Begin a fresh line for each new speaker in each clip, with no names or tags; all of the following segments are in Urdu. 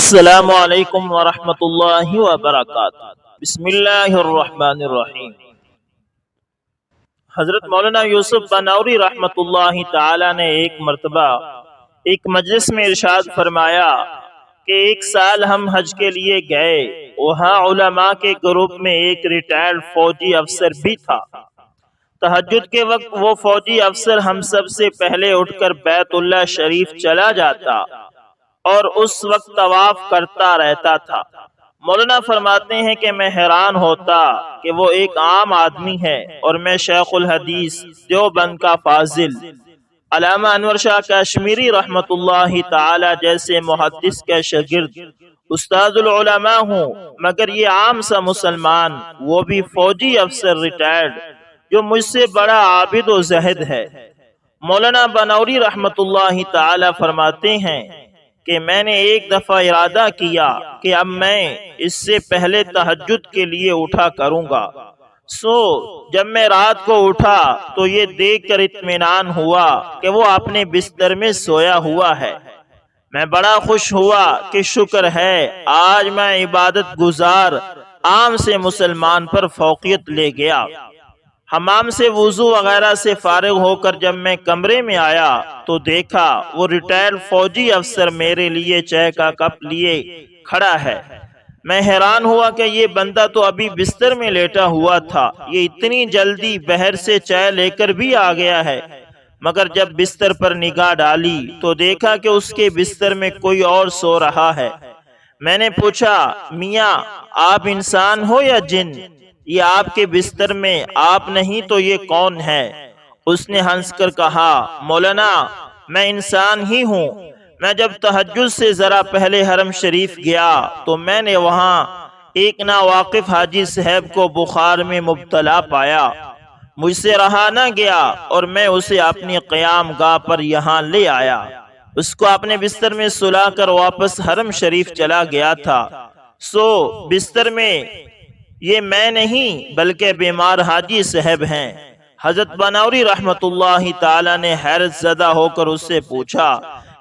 السلام علیکم ورحمۃ اللہ وبرکاتہ۔ بسم اللہ الرحمن الرحیم۔ حضرت مولانا یوسف بنوری رحمۃ اللہ تعالی نے ایک مرتبہ ایک مجلس میں ارشاد فرمایا کہ ایک سال ہم حج کے لیے گئے، وہاں علماء کے گروپ میں ایک ریٹائرڈ فوجی افسر بھی تھا۔ تہجد کے وقت وہ فوجی افسر ہم سب سے پہلے اٹھ کر بیت اللہ شریف چلا جاتا اور اس وقت طواف کرتا رہتا تھا۔ مولانا فرماتے ہیں کہ میں حیران ہوتا کہ وہ ایک عام آدمی ہے اور میں شیخ الحدیث دیوبند کا فاضل علامہ انور شاہ کشمیری رحمت اللہ تعالی جیسے محدث کا شاگرد استاد العلماء ہوں، مگر یہ عام سا مسلمان، وہ بھی فوجی افسر ریٹائرڈ، جو مجھ سے بڑا عابد و زاہد ہے۔ مولانا بنوری رحمت اللہ تعالی فرماتے ہیں کہ میں نے ایک دفعہ ارادہ کیا کہ اب میں اس سے پہلے تہجد کے لیے اٹھا کروں گا۔ جب میں رات کو اٹھا تو یہ دیکھ کر اطمینان ہوا کہ وہ اپنے بستر میں سویا ہوا ہے۔ میں بڑا خوش ہوا کہ شکر ہے آج میں عبادت گزار عام سے مسلمان پر فوقیت لے گیا۔ حمام سے وضو وغیرہ سے فارغ ہو کر جب میں کمرے میں آیا تو دیکھا وہ ریٹائرڈ فوجی افسر میرے لیے چائے کا کپ لیے کھڑا ہے۔ میں حیران ہوا کہ یہ بندہ تو ابھی بستر میں لیٹا ہوا تھا، یہ اتنی جلدی بہر سے چائے لے کر بھی آ گیا ہے۔ مگر جب بستر پر نگاہ ڈالی تو دیکھا کہ اس کے بستر میں کوئی اور سو رہا ہے۔ میں نے پوچھا، میاں آپ انسان ہو یا جن؟ یہ آپ کے بستر میں آپ نہیں تو یہ کون ہے؟ اس نے ہنس کر کہا، مولانا میں انسان ہی ہوں۔ میں جب تہجد سے ذرا پہلے حرم شریف گیا تو میں نے وہاں ایک ناواقف حاجی صاحب کو بخار میں مبتلا پایا۔ مجھ سے رہا نہ گیا اور میں اسے اپنی قیام گاہ پر یہاں لے آیا۔ اس کو اپنے بستر میں سلا کر واپس حرم شریف چلا گیا تھا۔ بستر میں یہ میں نہیں بلکہ بیمار حاجی صاحب ہیں۔ حضرت بنوری رحمت اللہ تعالی نے حیرت زدہ ہو کر اس سے پوچھا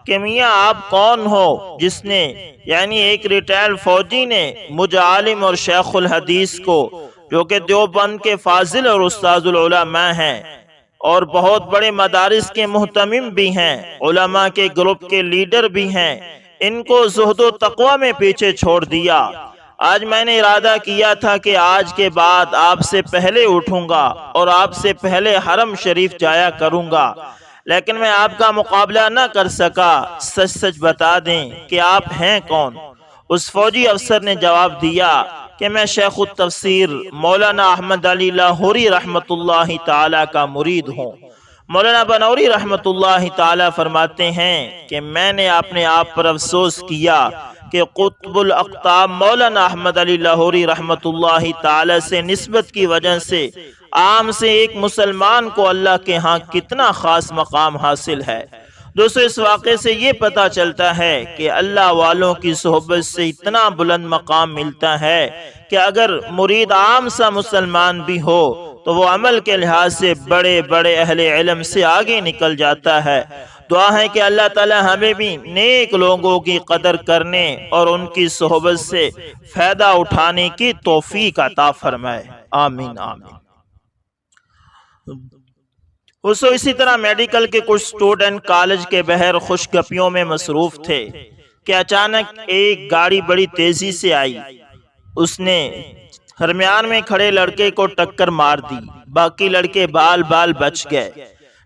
کہ میاں آپ کون ہو؟ جس نے یعنی ایک ریٹائرڈ فوجی نے مجھ عالم اور شیخ الحدیث کو، جو کہ دیوبند کے فاضل اور استاد العلماء ہیں اور بہت بڑے مدارس کے مہتمم بھی ہیں، علماء کے گروپ کے لیڈر بھی ہیں، ان کو زہد و تقوی میں پیچھے چھوڑ دیا۔ آج میں نے ارادہ کیا تھا کہ آج کے بعد آپ سے پہلے اٹھوں گا اور آپ سے پہلے حرم شریف جایا کروں گا، لیکن میں آپ کا مقابلہ نہ کر سکا۔ سچ سچ بتا دیں کہ آپ ہیں کون؟ اس فوجی افسر نے جواب دیا کہ میں شیخ التفسیر مولانا احمد علی لاہوری رحمت اللہ تعالی کا مرید ہوں۔ مولانا بنوری رحمت اللہ تعالی فرماتے ہیں کہ میں نے اپنے آپ پر افسوس کیا کہ قطب الاقطاب مولانا احمد علی لاہوری رحمت اللہ تعالی سے نسبت کی وجہ سے عام سے ایک مسلمان کو اللہ کے ہاں کتنا خاص مقام حاصل ہے۔ دوستو، اس واقعے سے یہ پتا چلتا ہے کہ اللہ والوں کی صحبت سے اتنا بلند مقام ملتا ہے کہ اگر مرید عام سا مسلمان بھی ہو تو وہ عمل کے لحاظ سے بڑے بڑے اہل علم سے آگے نکل جاتا ہے۔ دعا ہے کہ اللہ تعالی ہمیں بھی نیک لوگوں کی قدر کرنے اور ان کی صحبت سے فائدہ اٹھانے کی توفیق عطا فرمائے، آمین آمین۔ اسی طرح میڈیکل کے کچھ سٹوڈنٹ کالج کے بہر خوش گپیوں میں مصروف تھے کہ اچانک ایک گاڑی بڑی تیزی سے آئی۔ اس نے درمیان میں کھڑے لڑکے کو ٹکر مار دی، باقی لڑکے بال بال بچ گئے۔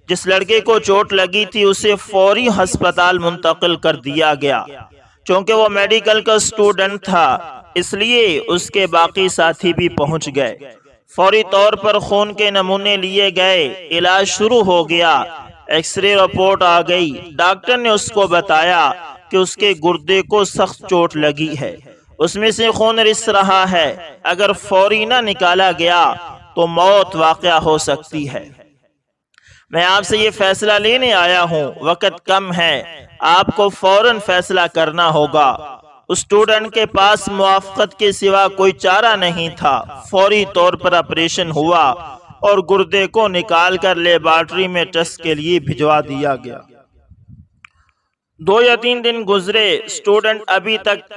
جس لڑکے کو چوٹ لگی تھی اسے فوری ہسپتال منتقل کر دیا گیا۔ چونکہ وہ میڈیکل کا سٹوڈنٹ تھا اس لیے اس کے باقی ساتھی بھی پہنچ گئے۔ فوری طور پر خون کے نمونے لیے گئے، علاج شروع ہو گیا۔ ایکس رے رپورٹ آ گئی۔ ڈاکٹر نے اس کو بتایا کہ اس کے گردے کو سخت چوٹ لگی ہے، اس میں سے خون رس رہا ہے، اگر فوری نہ نکالا گیا تو موت واقع ہو سکتی ہے۔ میں آپ سے یہ فیصلہ لینے آیا ہوں، وقت کم ہے، آپ کو فوراً فیصلہ کرنا ہوگا۔ اس اسٹوڈنٹ کے پاس موافقت کے سوا کوئی چارہ نہیں تھا۔ فوری طور پر آپریشن ہوا اور گردے کو نکال کر لیبارٹری میں ٹیسٹ کے لیے بھجوا دیا گیا۔ 2 یا 3 دن گزرے، اسٹوڈنٹ ابھی تک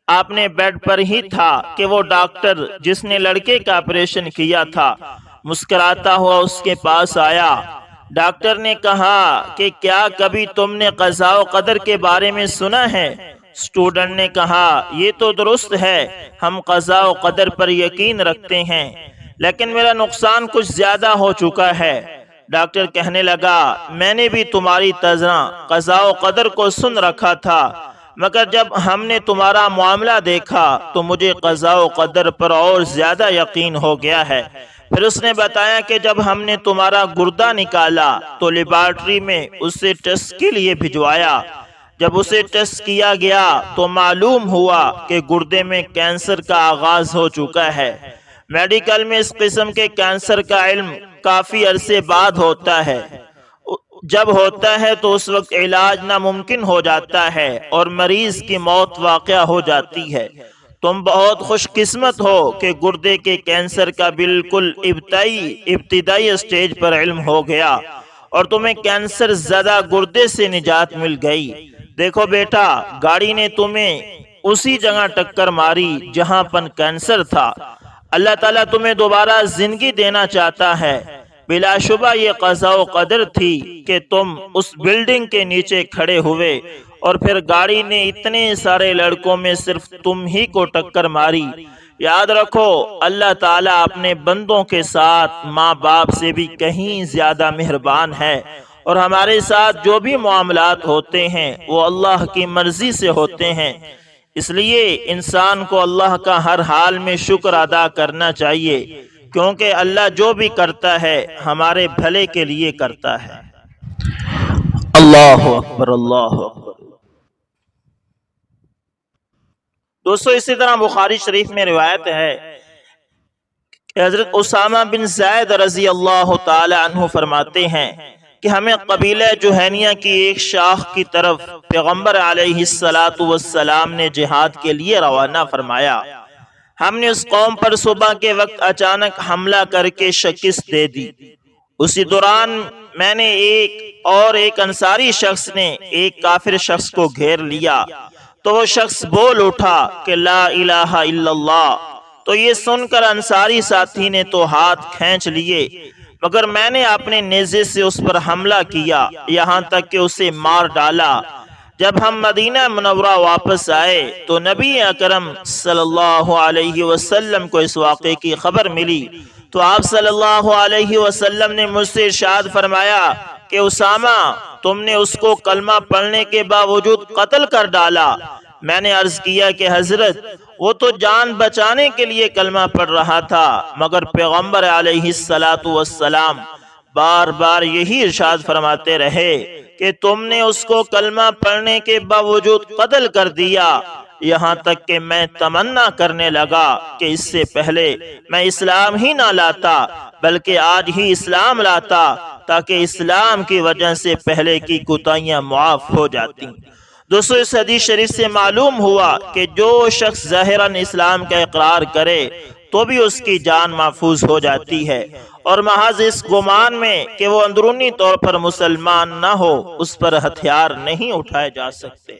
اپنے بیڈ پر ہی تھا کہ وہ ڈاکٹر جس نے لڑکے کا آپریشن کیا تھا مسکراتا ہوا اس کے پاس آیا۔ ڈاکٹر نے کہا کہ کیا کبھی تم نے قضاء و قدر کے بارے میں سنا ہے؟ اسٹوڈنٹ نے کہا یہ تو درست ہے، ہم قضاء و قدر پر یقین رکھتے ہیں، لیکن میرا نقصان کچھ زیادہ ہو چکا ہے۔ ڈاکٹر کہنے لگا میں نے بھی تمہاری طرح قضاء و قدر کو سن رکھا تھا، مگر جب ہم نے تمہارا معاملہ دیکھا تو مجھے قضاء و قدر پر اور زیادہ یقین ہو گیا ہے۔ پھر اس نے بتایا کہ جب ہم نے تمہارا گردہ نکالا تو لیبارٹری میں اسے ٹیسٹ کے لیے بھجوایا۔ جب اسے ٹیسٹ کیا گیا تو معلوم ہوا کہ گردے میں کینسر کا آغاز ہو چکا ہے۔ میڈیکل میں اس قسم کے کینسر کا علم کافی عرصے بعد ہوتا ہے۔ جب ہوتا ہے تو اس وقت علاج ناممکن ہو جاتا ہے اور مریض کی موت واقع ہو جاتی ہے۔ تم بہت خوش قسمت ہو کہ گردے کے کینسر کا بالکل ابتدائی اسٹیج پر علم ہو گیا اور تمہیں کینسر زدہ گردے سے نجات مل گئی۔ دیکھو بیٹا، گاڑی نے تمہیں اسی جگہ ٹکر ماری جہاں پر کینسر تھا۔ اللہ تعالیٰ تمہیں دوبارہ زندگی دینا چاہتا ہے۔ بلا شبہ یہ قضاء و قدر تھی کہ تم اس بلڈنگ کے نیچے کھڑے ہوئے اور پھر گاڑی نے اتنے سارے لڑکوں میں صرف تم ہی کو ٹکر ماری۔ یاد رکھو اللہ تعالیٰ اپنے بندوں کے ساتھ ماں باپ سے بھی کہیں زیادہ مہربان ہے، اور ہمارے ساتھ جو بھی معاملات ہوتے ہیں وہ اللہ کی مرضی سے ہوتے ہیں۔ اس لیے انسان کو اللہ کا ہر حال میں شکر ادا کرنا چاہیے، کیونکہ اللہ جو بھی کرتا ہے ہمارے بھلے کے لیے کرتا ہے۔ اللہ اکبر، اللہ اکبر۔ دوستو اسی طرح بخاری شریف میں روایت ہے کہ حضرت اسامہ بن زید رضی اللہ تعالی عنہ فرماتے ہیں کہ ہمیں قبیلہ جوہینیہ کی ایک شاخ کی طرف پیغمبر علیہ السلام نے جہاد کے لیے روانہ فرمایا۔ ہم نے اس قوم پر صبح کے وقت اچانک حملہ کر کے شکست دے دی۔ اسی دوران میں نے ایک انصاری شخص نے ایک کافر شخص کو گھیر لیا، تو وہ شخص بول اٹھا کہ لا الہ الا اللہ۔ تو یہ سن کر انصاری ساتھی نے تو ہاتھ کھینچ لیے، مگر میں نے اپنے نیزے سے اس پر حملہ کیا یہاں تک کہ اسے مار ڈالا۔ جب ہم مدینہ منورہ واپس آئے تو نبی اکرم صلی اللہ علیہ وسلم کو اس واقعے کی خبر ملی، تو آپ صلی اللہ علیہ وسلم نے مجھ سے ارشاد فرمایا کہ اسامہ، تم نے اس کو کلمہ پڑھنے کے باوجود قتل کر ڈالا۔ میں نے عرض کیا کہ حضرت، وہ تو جان بچانے کے لیے کلمہ پڑھ رہا تھا، مگر پیغمبر علیہ السلام بار بار یہی ارشاد فرماتے رہے کہ تم نے اس کو کلمہ پڑھنے کے باوجود قتل کر دیا، یہاں تک کہ میں تمنا کرنے لگا کہ اس سے پہلے میں اسلام ہی نہ لاتا بلکہ آج ہی اسلام لاتا، تاکہ اسلام کی وجہ سے پہلے کی کوتاہیاں معاف ہو جاتی۔ دوستو اس حدیث شریف سے معلوم ہوا کہ جو شخص ظاہراً اسلام کا اقرار کرے تو بھی اس کی جان محفوظ ہو جاتی ہے، اور محض اس گمان میں کہ وہ اندرونی طور پر مسلمان نہ ہو اس پر ہتھیار نہیں اٹھائے جا سکتے۔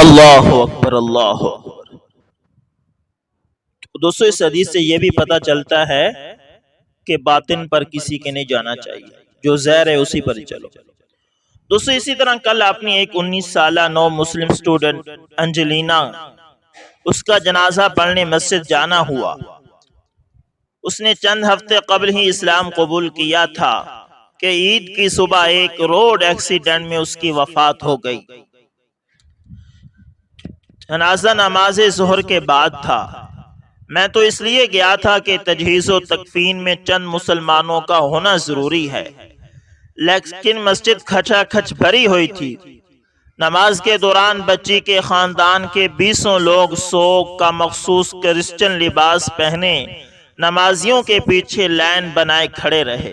اللہ اکبر، اللہ اکبر۔ دوستو اس حدیث سے یہ بھی پتہ چلتا ہے کہ باطن پر کسی کے نہیں جانا چاہیے، جو ظاہر ہے اسی پر چلو۔ دوستو اسی طرح کل اپنی ایک 19 سالہ نو مسلم سٹوڈنٹ انجلینا، اس کا جنازہ پڑھنے مسجد جانا ہوا۔ اس نے چند ہفتے قبل ہی اسلام قبول کیا تھا کہ عید کی صبح ایک روڈ ایکسیڈنٹ میں اس کی وفات ہو گئی۔ جنازہ نماز ظہر کے بعد تھا۔ میں تو اس لیے گیا تھا کہ تجہیز و تکفین میں چند مسلمانوں کا ہونا ضروری ہے، لیکن مسجد کھچا کھچ بھری ہوئی تھی۔ نماز کے دوران بچی کے خاندان کے 20 لوگ سوگ کا مخصوص کرسچن لباس پہنے نمازیوں کے پیچھے لائن بنائے کھڑے رہے۔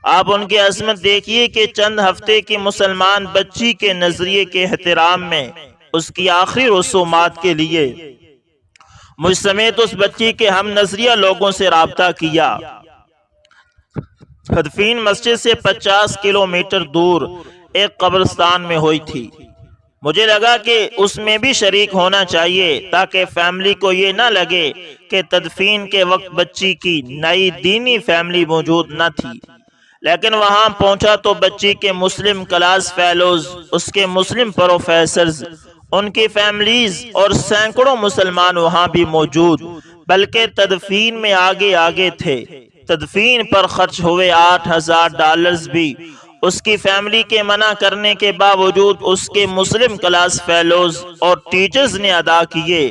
آپ ان کی عظمت دیکھیے کہ چند ہفتے کی مسلمان بچی کے نظریے کے احترام میں اس کی آخری رسومات کے لیے مجھ سمیت اس بچی کے ہم نظریہ لوگوں سے رابطہ کیا۔ تدفین مسجد سے 50 کلومیٹر دور ایک قبرستان میں ہوئی تھی۔ مجھے لگا کہ اس میں بھی شریک ہونا چاہیے تاکہ فیملی کو یہ نہ لگے کہ تدفین کے وقت بچی کی نئی دینی فیملی موجود نہ تھی، لیکن وہاں پہنچا تو بچی کے مسلم کلاس فیلوز، اس کے مسلم پروفیسرز، ان کی فیملیز اور سینکڑوں مسلمان وہاں بھی موجود، بلکہ تدفین میں آگے آگے تھے۔ تدفین پر خرچ ہوئے $8,000 بھی اس کی فیملی کے منع کرنے کے باوجود اس کے مسلم کلاس فیلوز اور ٹیچرز نے ادا کیے۔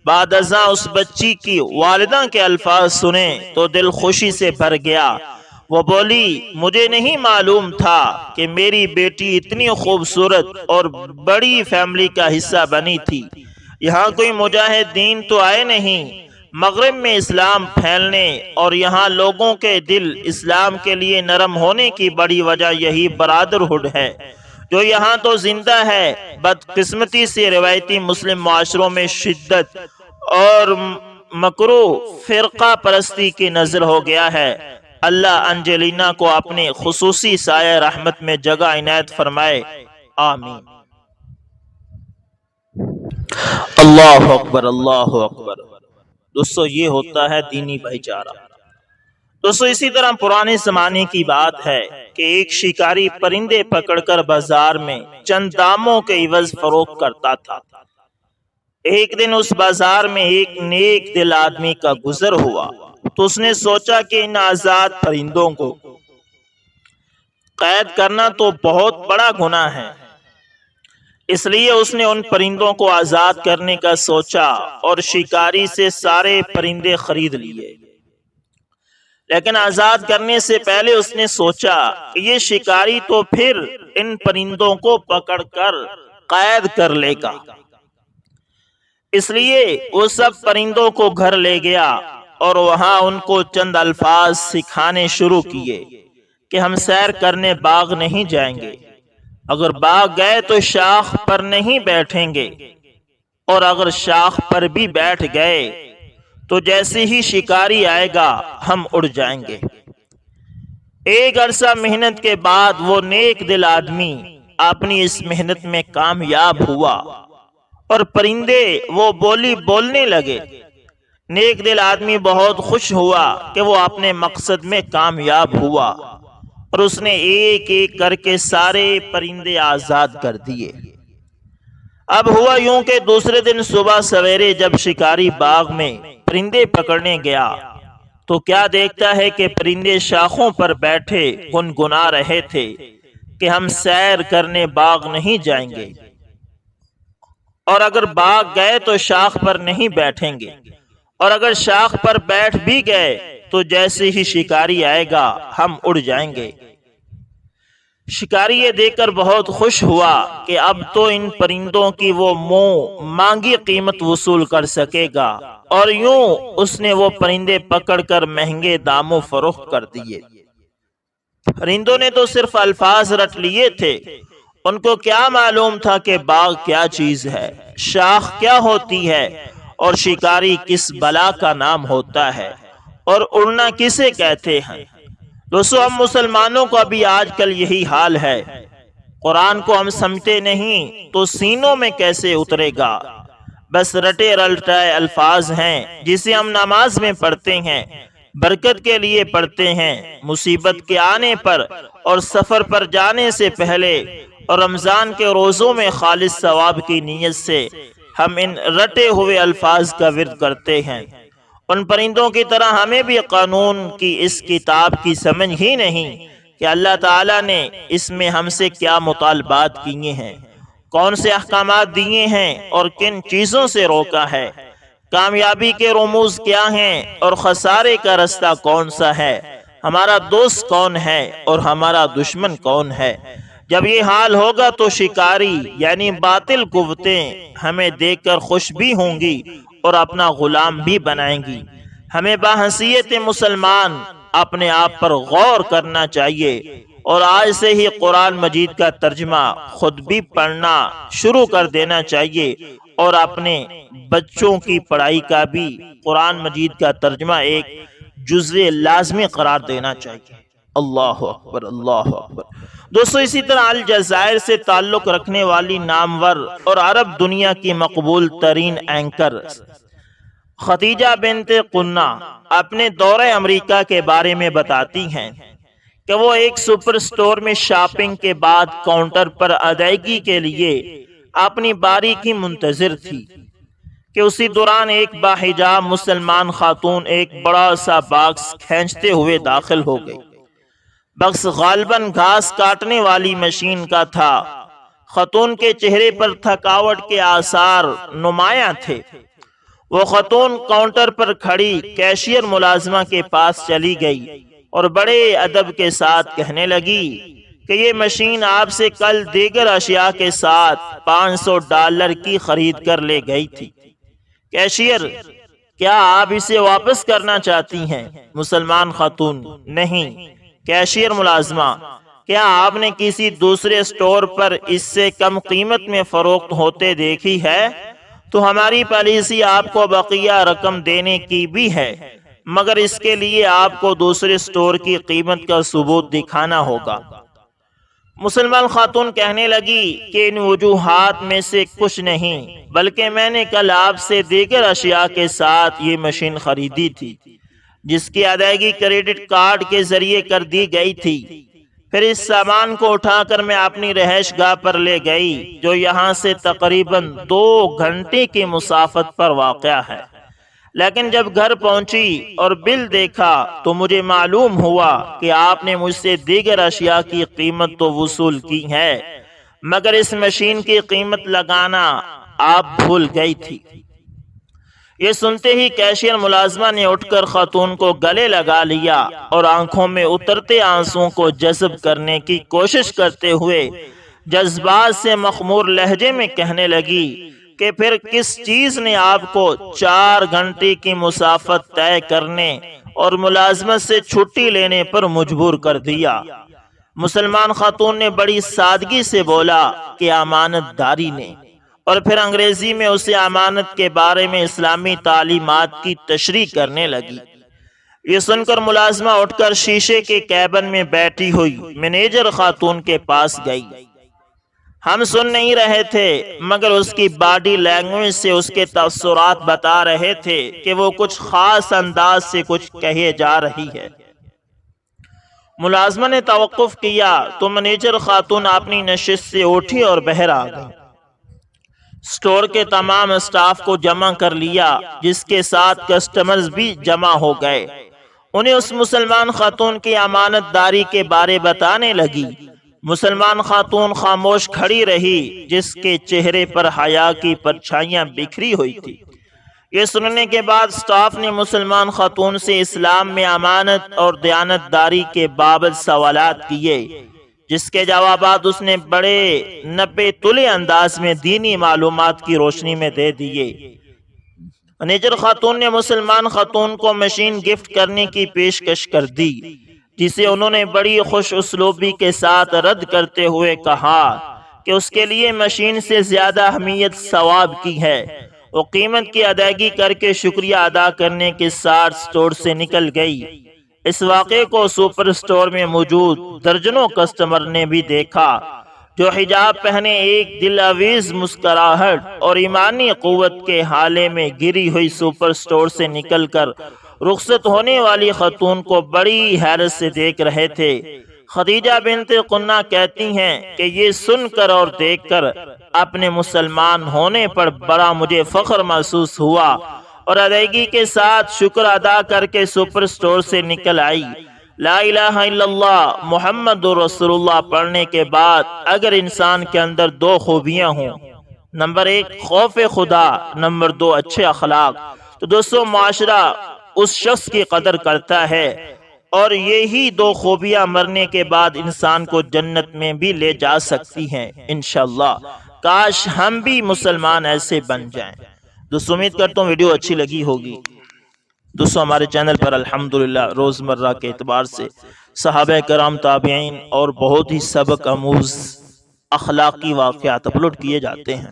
بعد ازاں اس بچی کی والدہ کے الفاظ سنے تو دل خوشی سے بھر گیا۔ وہ بولی، مجھے نہیں معلوم تھا کہ میری بیٹی اتنی خوبصورت اور بڑی فیملی کا حصہ بنی تھی۔ یہاں کوئی مجاہدین تو آئے نہیں۔ مغرب میں اسلام پھیلنے اور یہاں لوگوں کے دل اسلام کے لیے نرم ہونے کی بڑی وجہ یہی برادرہڈ ہے جو یہاں تو زندہ ہے۔ بدقسمتی سے روایتی مسلم معاشروں میں شدت اور مکروہ فرقہ پرستی کی نظر ہو گیا ہے۔ اللہ انجلینا کو اپنے خصوصی سایہ رحمت میں جگہ عنایت فرمائے، آمین۔ اللہ اکبر، اللہ اکبر۔ دوستو، یہ ہوتا ہے دینی بھائی چارہ۔ دوستو، اسی طرح پرانے زمانے کی بات ہے کہ ایک شکاری پرندے پکڑ کر بازار میں چند داموں کے عوض فروخت کرتا تھا۔ ایک دن اس بازار میں ایک نیک دل آدمی کا گزر ہوا تو اس نے سوچا کہ ان آزاد پرندوں کو قید کرنا تو بہت بڑا گناہ ہے، اس لیے اس نے ان پرندوں کو آزاد کرنے کا سوچا اور شکاری سے سارے پرندے خرید لیے۔ لیکن آزاد کرنے سے پہلے اس نے سوچا کہ یہ شکاری تو پھر ان پرندوں کو پکڑ کر قید کر لے گا، اس لیے وہ سب پرندوں کو گھر لے گیا اور وہاں ان کو چند الفاظ سکھانے شروع کیے کہ ہم سیر کرنے باغ نہیں جائیں گے، اگر باغ گئے تو شاخ پر نہیں بیٹھیں گے، اور اگر شاخ پر بھی بیٹھ گئے تو جیسے ہی شکاری آئے گا ہم اڑ جائیں گے۔ ایک عرصہ محنت کے بعد وہ نیک دل آدمی اپنی اس محنت میں کامیاب ہوا اور پرندے وہ بولی بولنے لگے۔ نیک دل آدمی بہت خوش ہوا کہ وہ اپنے مقصد میں کامیاب ہوا اور اس نے ایک ایک کر کے سارے پرندے آزاد کر دیے۔ اب ہوا یوں کہ دوسرے دن صبح سویرے جب شکاری باغ میں پرندے پکڑنے گیا تو کیا دیکھتا ہے کہ پرندے شاخوں پر بیٹھے گنگنا رہے تھے کہ ہم سیر کرنے باغ نہیں جائیں گے، اور اگر باغ گئے تو شاخ پر نہیں بیٹھیں گے، اور اگر شاخ پر بیٹھ بھی گئے تو جیسے ہی شکاری آئے گا ہم اڑ جائیں گے۔ شکاری یہ دیکھ کر بہت خوش ہوا کہ اب تو ان پرندوں کی وہ منہ مانگی قیمت وصول کر سکے گا، اور یوں اس نے وہ پرندے پکڑ کر مہنگے داموں فروخت کر دیے۔ پرندوں نے تو صرف الفاظ رٹ لیے تھے، ان کو کیا معلوم تھا کہ باغ کیا چیز ہے، شاخ کیا ہوتی ہے، اور شکاری کس بلا کا نام ہوتا ہے، اور اڑنا کسے کہتے ہیں۔ دوستو، ہم مسلمانوں کو ابھی آج کل یہی حال ہے۔ قرآن کو ہم سمجھتے نہیں تو سینوں میں کیسے اترے گا؟ بس رٹے رلٹائے الفاظ ہیں جسے ہم نماز میں پڑھتے ہیں، برکت کے لیے پڑھتے ہیں، مصیبت کے آنے پر اور سفر پر جانے سے پہلے، اور رمضان کے روزوں میں خالص ثواب کی نیت سے ہم ان رٹے ہوئے الفاظ کا ورد کرتے ہیں۔ ان پرندوں کی طرح ہمیں بھی قانون کی اس کتاب کی سمجھ ہی نہیں کہ اللہ تعالیٰ نے اس میں ہم سے کیا مطالبات کیے ہیں، کون سے احکامات دیے ہیں اور کن چیزوں سے روکا ہے، کامیابی کے رموز کیا ہیں اور خسارے کا رستہ کون سا ہے، ہمارا دوست کون ہے اور ہمارا دشمن کون ہے۔ جب یہ حال ہوگا تو شکاری یعنی باطل قوتیں ہمیں دیکھ کر خوش بھی ہوں گی اور اپنا غلام بھی بنائیں گی۔ ہمیں باحثیت مسلمان اپنے آپ پر غور کرنا چاہیے اور آج سے ہی قرآن مجید کا ترجمہ خود بھی پڑھنا شروع کر دینا چاہیے، اور اپنے بچوں کی پڑھائی کا بھی قرآن مجید کا ترجمہ ایک جزء لازمی قرار دینا چاہیے۔ اللہ اکبر، اللہ اکبر۔ دوستو اسی طرح الجزائر سے تعلق رکھنے والی نامور اور عرب دنیا کی مقبول ترین اینکر خدیجہ بنت قنہ اپنے دورہ امریکہ کے بارے میں بتاتی ہیں کہ وہ ایک سپر سٹور میں شاپنگ کے بعد کاؤنٹر پر ادائیگی کے لیے اپنی باری کی منتظر تھی کہ اسی دوران ایک باحجاب مسلمان خاتون ایک بڑا سا باکس کھینچتے ہوئے داخل ہو گئی۔ باکس غالباً گھاس کاٹنے والی مشین کا تھا۔ خاتون کے چہرے پر تھکاوٹ کے آثار نمایاں تھے۔ وہ خاتون کاؤنٹر پر کھڑی کیشیئر ملازمہ کے پاس چلی گئی اور بڑے ادب کے ساتھ کہنے لگی کہ یہ مشین آپ سے کل دیگر اشیاء کے ساتھ $500 کی خرید کر لے گئی تھی۔ کیشیئر: کیا آپ اسے واپس کرنا چاہتی ہیں؟ مسلمان خاتون: نہیں۔ کیشیئر ملازمہ: کیا آپ نے کسی دوسرے سٹور پر اس سے کم قیمت میں فروخت ہوتے دیکھی ہے؟ تو ہماری پالیسی آپ کو بقیہ رقم دینے کی بھی ہے، مگر اس کے لیے آپ کو دوسرے سٹور کی قیمت کا ثبوت دکھانا ہوگا۔ مسلمان خاتون کہنے لگی کہ ان وجوہات میں سے کچھ نہیں، بلکہ میں نے کل آپ سے دیگر اشیاء کے ساتھ یہ مشین خریدی تھی جس کی ادائیگی کریڈٹ کارڈ کے ذریعے کر دی گئی تھی۔ پھر اس سامان کو اٹھا کر میں اپنی رہائش گاہ پر لے گئی جو یہاں سے تقریباً 2 گھنٹے کی مسافت پر واقع ہے، لیکن جب گھر پہنچی اور بل دیکھا تو مجھے معلوم ہوا کہ آپ نے مجھ سے دیگر اشیاء کی قیمت تو وصول کی ہے، مگر اس مشین کی قیمت لگانا آپ بھول گئی تھی۔ یہ سنتے ہی کیشیئر ملازمہ نے اٹھ کر خاتون کو گلے لگا لیا اور آنکھوں میں اترتے آنسوں کو جذب کرنے کی کوشش کرتے ہوئے جذبات سے مخمور لہجے میں کہنے لگی کہ پھر کس چیز نے آپ کو 4 گھنٹے کی مسافت طے کرنے اور ملازمت سے چھٹی لینے پر مجبور کر دیا؟ مسلمان خاتون نے بڑی سادگی سے بولا کہ امانت داری نے، اور پھر انگریزی میں اسے امانت کے بارے میں اسلامی تعلیمات کی تشریح کرنے لگی۔ یہ سن کر ملازمہ اٹھ کر شیشے کے کیبن میں بیٹھی ہوئی مینیجر خاتون کے پاس گئی۔ ہم سن نہیں رہے تھے، مگر اس کی باڈی لینگویج سے اس کے تاثرات بتا رہے تھے کہ وہ کچھ خاص انداز سے کچھ کہے جا رہی ہے۔ ملازمہ نے توقف کیا تو مینیجر خاتون اپنی نشست سے اٹھی اور باہر آ گئی۔ سٹور کے تمام اسٹاف کو جمع کر لیا، جس کے ساتھ کسٹمرز بھی جمع ہو گئے۔ انہیں اس مسلمان خاتون کی امانت داری کے بارے بتانے لگی۔ مسلمان خاتون خاموش کھڑی رہی، جس کے چہرے پر حیا کی پرچھائیاں بکھری ہوئی تھی۔ یہ سننے کے بعد سٹاف نے مسلمان خاتون سے اسلام میں امانت اور دیانت داری کے بابت سوالات کیے، جس کے جوابات اس نے بڑے نپے تلے انداز میں دینی معلومات کی روشنی میں دے دیے۔ مینیجر خاتون نے مسلمان خاتون کو مشین گفٹ کرنے کی پیشکش کر دی، جسے انہوں نے بڑی خوش اسلوبی کے ساتھ رد کرتے ہوئے کہا کہ اس کے لیے مشین سے زیادہ اہمیت ثواب کی ہے۔ وہ قیمت کی ادائیگی کر کے شکریہ ادا کرنے کے ساتھ سٹور سے نکل گئی۔ اس واقعے کو سپر سٹور میں موجود درجنوں کسٹمر نے بھی دیکھا، جو حجاب پہنے ایک دل آویز مسکراہٹ اور ایمانی قوت کے حالے میں گری ہوئی سپر سٹور سے نکل کر رخصت ہونے والی خاتون کو بڑی حیرت سے دیکھ رہے تھے۔ خدیجہ بنت قنہ کہتی ہیں کہ یہ سن کر اور دیکھ کر اپنے مسلمان ہونے پر بڑا مجھے فخر محسوس ہوا، اور ادائیگی کے ساتھ شکر ادا کر کے سپر سٹور سے نکل آئی۔ لا الہ الا اللہ محمد رسول اللہ پڑھنے کے بعد اگر انسان کے اندر 2 خوبیاں ہوں، نمبر 1 خوف خدا، نمبر 2 اچھے اخلاق، تو دوستو معاشرہ اس شخص کی قدر کرتا ہے، اور یہی 2 خوبیاں مرنے کے بعد انسان کو جنت میں بھی لے جا سکتی ہیں انشاءاللہ۔ کاش ہم بھی مسلمان ایسے بن جائیں۔ دوستو امید کرتا ہوں ویڈیو اچھی لگی ہوگی۔ دوستو ہمارے چینل پر الحمدللہ روزمرہ کے اعتبار سے صحابہ کرام، تابعین اور بہت ہی سبق آموز اخلاقی واقعات اپلوڈ کیے جاتے ہیں۔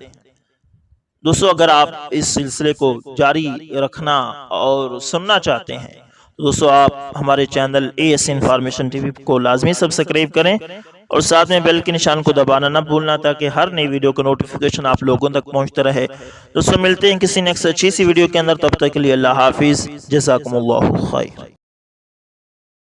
دوستو اگر آپ اس سلسلے کو جاری رکھنا اور سننا چاہتے ہیں دوستو آپ ہمارے channel AS information T V کو لازمی سبسکرائب کریں اور ساتھ میں بیل کے نشان کو دبانا نہ بھولنا تاکہ ہر نئی ویڈیو کا نوٹیفیکیشن آپ لوگوں تک پہنچتا رہے۔ دوستو ملتے ہیں کسی نیکسٹ اچھی سی ویڈیو کے اندر، تب تک کے لیے اللہ حافظ، جزاکم اللہ خیر۔